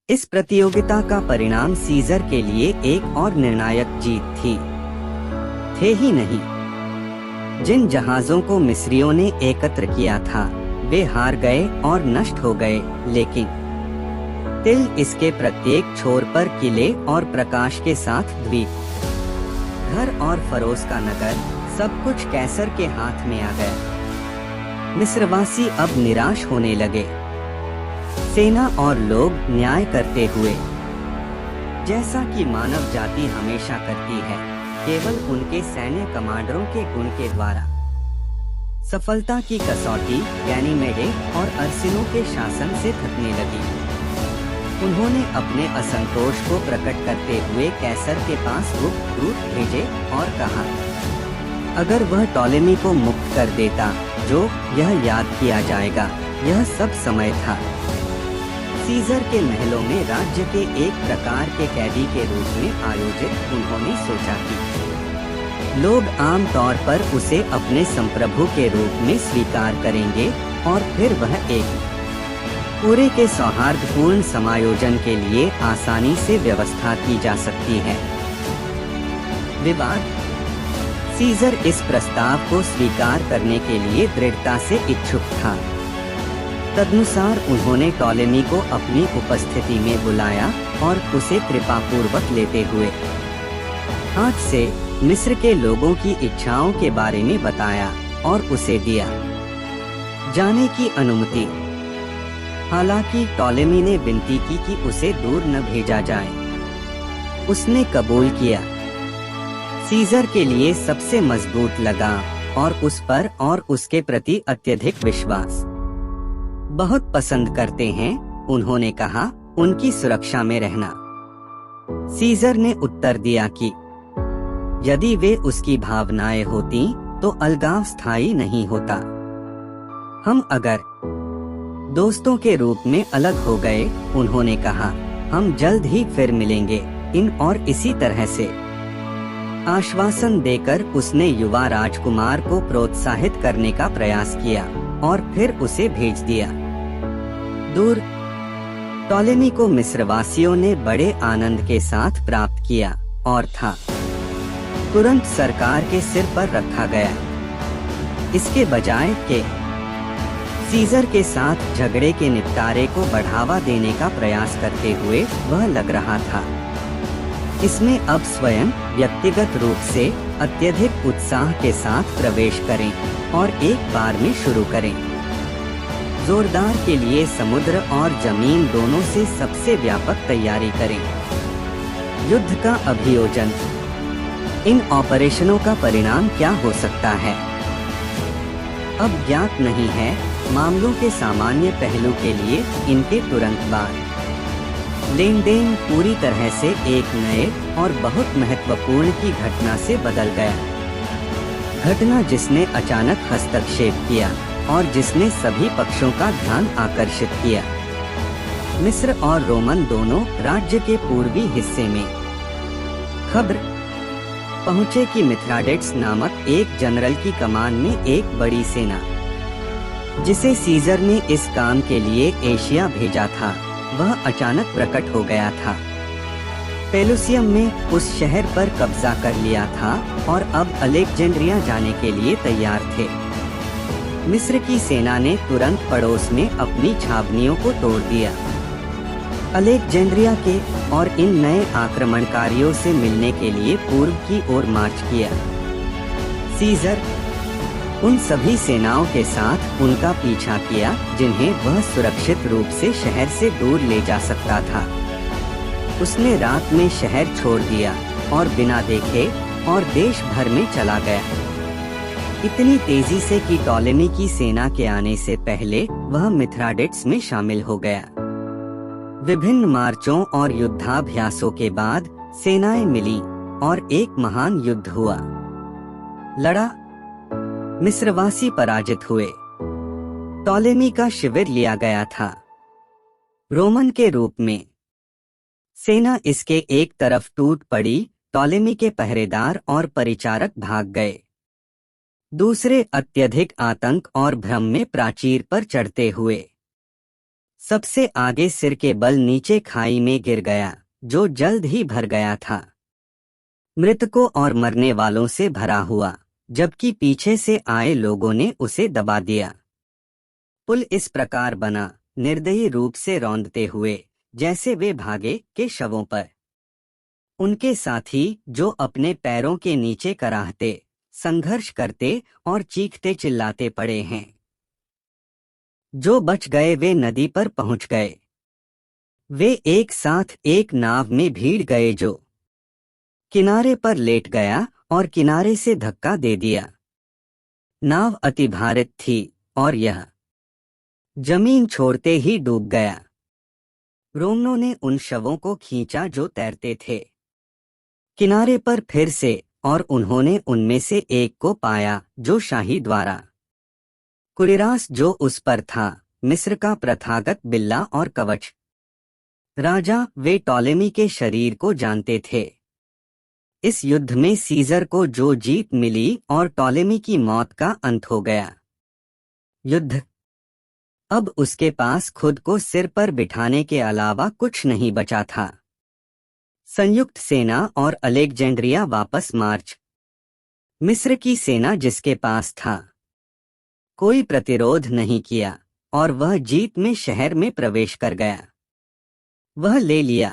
इस प्रतियोगिता का परिणाम सीजर के लिए एक और निर्णायक जीत थी। थे ही नहीं, जिन जहाजों को मिस्रियों ने एकत्र किया था वे हार गए और नष्ट हो गए, लेकिन तिल इसके प्रत्येक छोर पर किले और प्रकाश के साथ द्वीप, घर और फरोस का नगर, सब कुछ कैसर के हाथ में आ गया। मिस्रवासी अब निराश होने लगे। सेना और लोग न्याय करते हुए, जैसा कि मानव जाति हमेशा करती है, केवल उनके सैन्य कमांडरों के गुण के द्वारा सफलता की कसौटी गैनीमेडे और अर्सिनों के शासन से थकने लगी। उन्होंने अपने असंतोष को प्रकट करते हुए कैसर के पास गुप्त दूत भेजे और कहा, अगर वह टॉलेमी को मुक्त कर देता, जो यह याद किया जाएगा, यह सब समय था। सीजर के महलों में राज्य के एक प्रकार के कैदी के रूप में आयोजित उन्होंने सोचा कि लोग आम तौर पर उसे अपने संप्रभु के रूप में स्वीकार करेंगे और फिर वह एक पूरे के सौहार्दपूर्ण समायोजन के लिए आसानी से व्यवस्था की जा सकती है। विवाद। सीजर इस प्रस्ताव को स्वीकार करने के लिए दृढ़ता से इच्छुक था। तदनुसार उन्होंने टॉलेमी को अपनी उपस्थिति में बुलाया और उसे कृपापूर्वक लेते हुए हाथ से मिस्र के लोगों की इच्छाओं के बारे में बताया और उसे दिया जाने की अनुमति। हालांकि टॉलेमी ने विनती की कि उसे दूर न भेजा जाए। उसने कबूल किया। सीजर के लिए सबसे मजबूत लगाव और उस पर और उसके प्रति अत्यधिक विश्वास बहुत पसंद करते हैं, उन्होंने कहा, उनकी सुरक्षा में रहना। सीजर ने उत्तर दिया कि यदि वे उसकी भावनाएं होती तो अलगाव स्थायी नहीं होता। हम अगर दोस्तों के रूप में अलग हो गए, उन्होंने कहा, हम जल्द ही फिर मिलेंगे। इन और इसी तरह से आश्वासन देकर उसने युवा राजकुमार को प्रोत्साहित करने का प्रयास किया और फिर उसे भेज दिया दूर। टॉलेमी को मिस्रवासियों ने बड़े आनंद के साथ प्राप्त किया और था तुरंत सरकार के सिर पर रखा गया। इसके बजाय के सीजर के साथ झगड़े के निपटारे को बढ़ावा देने का प्रयास करते हुए वह लग रहा था। इसमें अब स्वयं व्यक्तिगत रूप से अत्यधिक उत्साह के साथ प्रवेश करें और एक बार में शुरू करें। जोरदार के लिए समुद्र और जमीन दोनों से सबसे व्यापक तैयारी करें। युद्ध का अभियोजन। इन ऑपरेशनों का परिणाम क्या हो सकता है, अब ज्ञात नहीं है। मामलों के सामान्य पहलू के लिए इनके तुरंत बाद लेन देन पूरी तरह से एक नए और बहुत महत्वपूर्ण की घटना से बदल गया। घटना जिसने अचानक हस्तक्षेप किया और जिसने सभी पक्षों का ध्यान आकर्षित किया। मिस्र और रोमन दोनों राज्य के पूर्वी हिस्से में खबर पहुंचे कि मिथ्राडेट्स नामक एक जनरल की कमान में एक बड़ी सेना, जिसे सीजर ने इस काम के लिए एशिया भेजा था, वह अचानक प्रकट हो गया था। पेलुसियम में उस शहर पर कब्जा कर लिया था और अब अलेक्जेंड्रिया जाने के लिए तैयार थे। मिस्र की सेना ने तुरंत पड़ोस में अपनी छावनियों को तोड़ दिया। अलेक्जेंड्रिया के और इन नए आक्रमणकारियों से मिलने के लिए पूर्व की ओर मार्च किया। सीजर उन सभी सेनाओं के साथ उनका पीछा किया जिन्हें वह सुरक्षित रूप से शहर से दूर ले जा सकता था। उसने रात में शहर छोड़ दिया और बिना देखे और देश भर में चला गया, इतनी तेजी से कि टॉलेमी की सेना के आने से पहले वह मिथ्राडेट्स में शामिल हो गया। विभिन्न मार्चों और युद्धाभ्यासों के बाद सेनाएं मिली और एक महान युद्ध हुआ। लड़ा, मिस्रवासी पराजित हुए। टॉलेमी का शिविर लिया गया था। रोमन के रूप में सेना इसके एक तरफ टूट पड़ी। टॉलेमी के पहरेदार और परिचारक भाग गए। दूसरे अत्यधिक आतंक और भ्रम में प्राचीर पर चढ़ते हुए सबसे आगे सिर के बल नीचे खाई में गिर गया, जो जल्द ही भर गया था, मृतकों और मरने वालों से भरा हुआ, जबकि पीछे से आए लोगों ने उसे दबा दिया। पुल इस प्रकार बना, निर्दयी रूप से रौंदते हुए, जैसे वे भागे के शवों पर। उनके साथी जो अपने पैरों के नीचे कराहते, संघर्ष करते और चीखते चिल्लाते पड़े हैं। जो बच गए वे नदी पर पहुंच गए। वे एक साथ एक नाव में भीड़ गए जो किनारे पर लेट गया और किनारे से धक्का दे दिया। नाव अति भारित थी और यह जमीन छोड़ते ही डूब गया। रोमनों ने उन शवों को खींचा जो तैरते थे किनारे पर फिर से, और उन्होंने उनमें से एक को पाया जो शाही द्वारा कुरिरास जो उस पर था, मिस्र का प्रथागत बिल्ला और कवच राजा, वे टॉलेमी के शरीर को जानते थे। इस युद्ध में सीजर को जो जीत मिली और टॉलेमी की मौत का अंत हो गया। युद्ध अब उसके पास खुद को सिर पर बिठाने के अलावा कुछ नहीं बचा था। संयुक्त सेना और अलेक्जेंड्रिया वापस मार्च। मिस्र की सेना जिसके पास था कोई प्रतिरोध नहीं किया और वह जीत में शहर में प्रवेश कर गया। वह ले लिया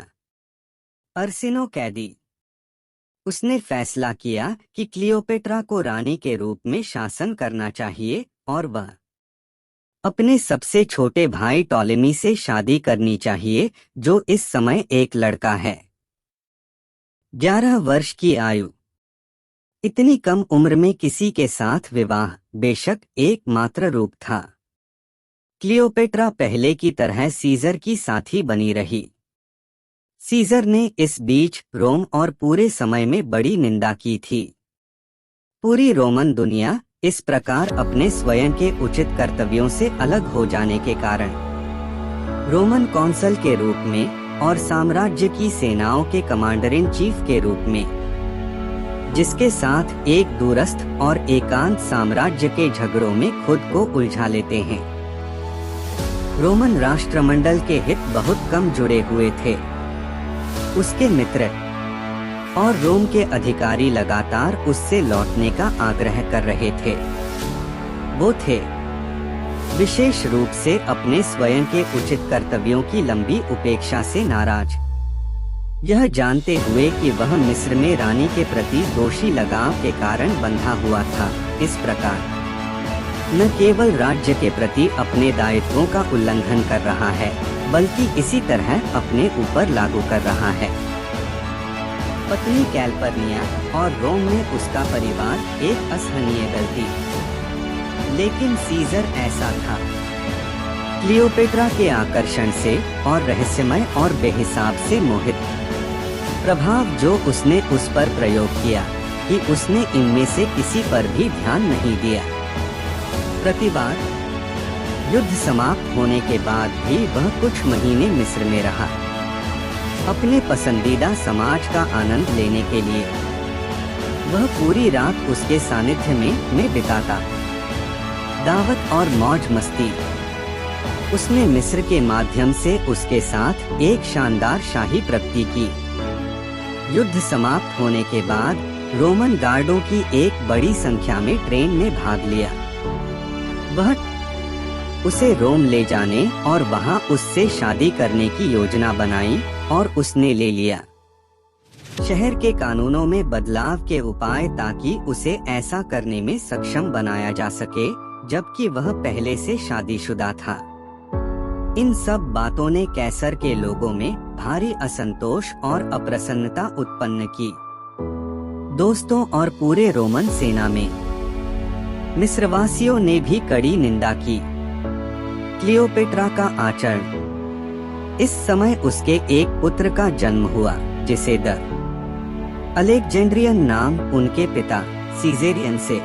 अर्सिनो कैदी। उसने फैसला किया कि क्लियोपेट्रा को रानी के रूप में शासन करना चाहिए और वह अपने सबसे छोटे भाई टॉलेमी से शादी करनी चाहिए, जो इस समय एक लड़का है, 11 वर्ष की आयु। इतनी कम उम्र में किसी के साथ विवाह बेशक एकमात्र रूप था। क्लियोपेट्रा पहले की तरह सीजर की साथी बनी रही। सीजर ने इस बीच रोम और पूरे समय में बड़ी निंदा की थी। पूरी रोमन दुनिया इस प्रकार अपने स्वयं के उचित कर्तव्यों से अलग हो जाने के कारण रोमन कौंसल के रूप में और साम्राज्य की सेनाओं के कमांडर इन चीफ के रूप में, जिसके साथ एक दूरस्थ और एकांत साम्राज्य के झगड़ों में खुद को उलझा लेते हैं। रोमन राष्ट्रमंडल के हित बहुत कम जुड़े हुए थे। उसके मित्र और रोम के अधिकारी लगातार उससे लौटने का आग्रह कर रहे थे। वो थे विशेष रूप से अपने स्वयं के उचित कर्तव्यों की लंबी उपेक्षा से नाराज, यह जानते हुए कि वह मिस्र में रानी के प्रति दोषी लगाव के कारण बंधा हुआ था। इस प्रकार न केवल राज्य के प्रति अपने दायित्वों का उल्लंघन कर रहा है, बल्कि इसी तरह अपने ऊपर लागू कर रहा है। पत्नी कैल्पर्निया और रोम में उसका परिवार एक असहनीय गलती, लेकिन सीजर ऐसा था। क्लियोपेट्रा के आकर्षण से और रहस्यमय और बेहिसाब से मोहित प्रभाव जो उसने उस पर प्रयोग किया कि उसने इनमें से किसी पर भी ध्यान नहीं दिया। प्रतिवार युद्ध समाप्त होने के बाद भी वह कुछ महीने मिस्र में रहा, अपने पसंदीदा समाज का आनंद लेने के लिए। वह पूरी रात उसके सानिध्य में बिताता, दावत और मौज मस्ती। उसने मिस्र के माध्यम से उसके साथ एक शानदार शाही प्रगति की। युद्ध समाप्त होने के बाद रोमन गार्डों की एक बड़ी संख्या में ट्रेन में भाग लिया। वह उसे रोम ले जाने और वहां उससे शादी करने की योजना बनाई और उसने ले लिया शहर के कानूनों में बदलाव के उपाय, ताकि उसे ऐसा करने में सक्षम बनाया जा सके जबकि वह पहले से शादीशुदा था। इन सब बातों ने कैसर के लोगों में भारी असंतोष और अप्रसन्नता उत्पन्न की। दोस्तों और पूरे रोमन सेना में मिस्रवासियों ने भी कड़ी निंदा की। क्लियोपेट्रा का आचरण। इस समय उसके एक पुत्र का जन्म हुआ जिसे द अलेक्जेंड्रियन नाम उनके पिता सीजेरियन से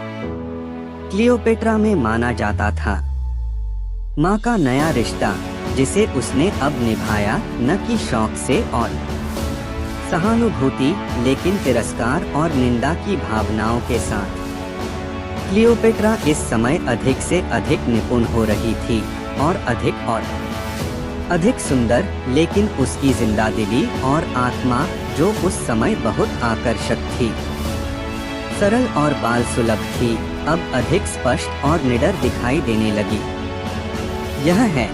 क्लियोपेट्रा में माना जाता था। माँ का नया रिश्ता जिसे उसने अब निभाया न कि शौक से और सहानुभूति, लेकिन तिरस्कार और निंदा की भावनाओं के साथ। क्लियोपेट्रा इस समय अधिक से अधिक निपुण हो रही थी और अधिक और अधिक सुंदर, लेकिन उसकी जिंदादिली और आत्मा, जो उस समय बहुत आकर्षक थी, सरल और बाल सुलभ थी, अब अधिक स्पष्ट और निडर दिखाई देने लगी। यह है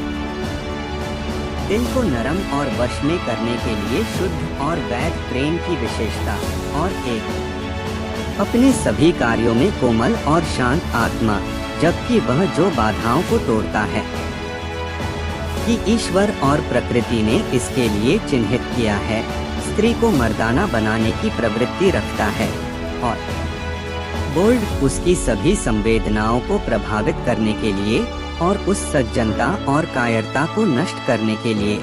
दिल को नरम और वश में करने के लिए शुद्ध और वैध प्रेम की विशेषता, और एक अपने सभी कार्यों में कोमल और शांत आत्मा, जबकि वह जो बाधाओं को तोड़ता है, कि ईश्वर और प्रकृति ने इसके लिए चिन्हित किया है, स्त्री को मर्दाना बनाने की प्रवृत्ति रखता है, और बोल्ड उसकी सभी संवेदनाओं को प्रभावित करने के लिए और उस सज्जनता और कायरता को नष्ट करने के लिए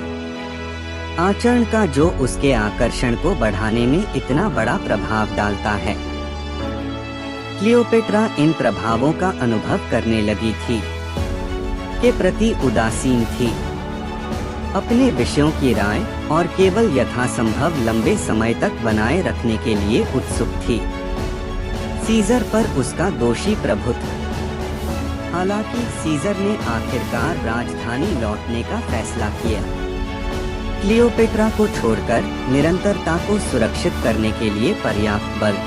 आचरण का जो उसके आकर्षण को बढ़ाने में इतना बड़ा प्रभाव डालता है। क्लियोपेट्रा इन प्रभावों का अनुभव करने लगी थी, के प्रति उदासीन थी, अपने विषयों की राय और केवल यथासंभव लंबे समय तक बनाए रखने के लिए उत्सुक थी। सीजर पर उसका दोषी प्रभुत्व। हालांकि सीजर ने आखिरकार राजधानी लौटने का फैसला किया। क्लियोपेट्रा को छोड़कर निरंतरता को सुरक्षित करने के लिए पर्याप्त बल,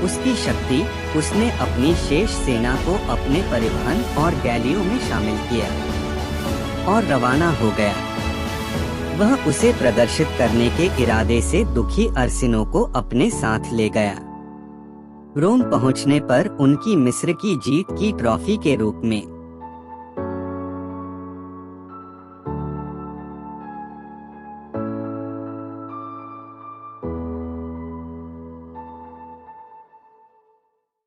उसकी शक्ति, उसने अपनी शेष सेना को अपने परिवहन और गैलियों में शामिल किया और रवाना हो गया। वह उसे प्रदर्शित करने के इरादे से दुखी अर्सिनो को अपने साथ ले गया। रोम पहुंचने पर उनकी मिस्र की जीत की ट्रॉफी के रूप में